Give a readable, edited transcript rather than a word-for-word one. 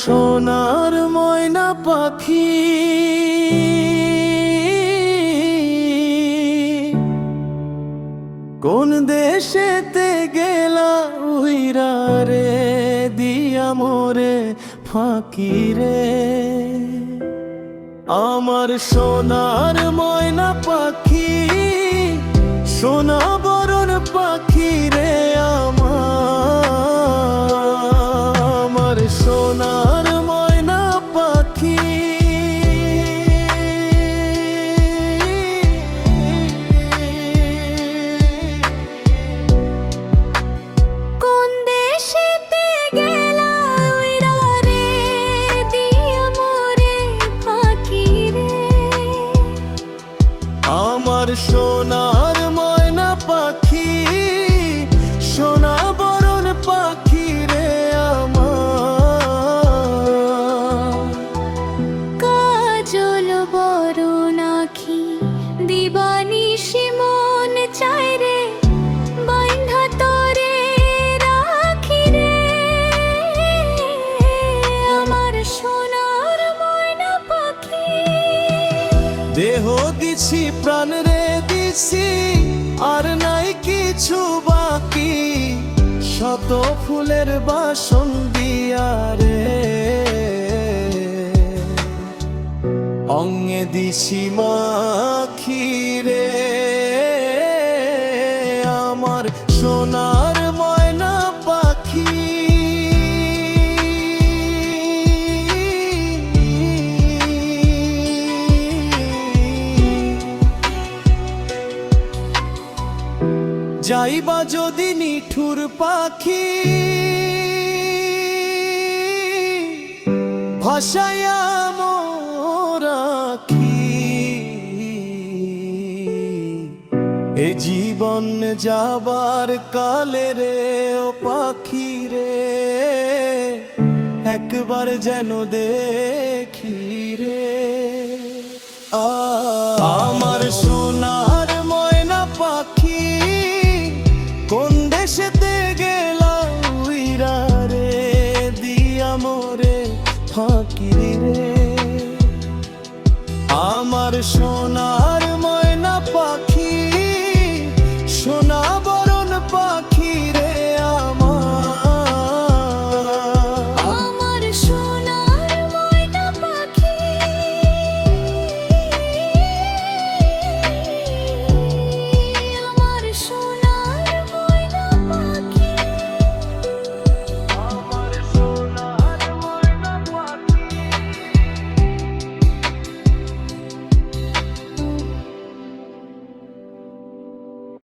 সোনার ময়না পাখি কোন দেশেতে গেলা উইরা রে দিয়া মোরে ফাঁকি রে। আমার সোনার ময়না পাখি সোনা বরণ পাখি রে আমার সোনার ময়না পাখি। কোন দেশেতে গেলা উইরা রে দিয়া মোরে ফাঁকি রে। আমার সোনার ময়না পাখি সোনা বরণ পাখি রে আমার। কাজল বরণ আখি দিবানিশি মন চায় রে বাইন্ধা তোরে রাখি রে। আমার সোনার ময়না পাখি দেহ দিছি প্রাণ রে দিছি আর নাই কিছু বাকি শত ফুলের বাসন দিয়া রে অঙ্গে দিছি মাখি রে আমার সোনার ময়না পাখি। যাইবা যদি নিঠুর পাখি ভাসায়া মোরাখি এ জীবন যাবার কালে রে ও পাখি রে একবার যেন দেখি রে। আমার সোনার ময়না পাখি কোন দেশেতে গেলা উইরা রে দিয়া মোরে ফাঁকি রে। আমার সোনার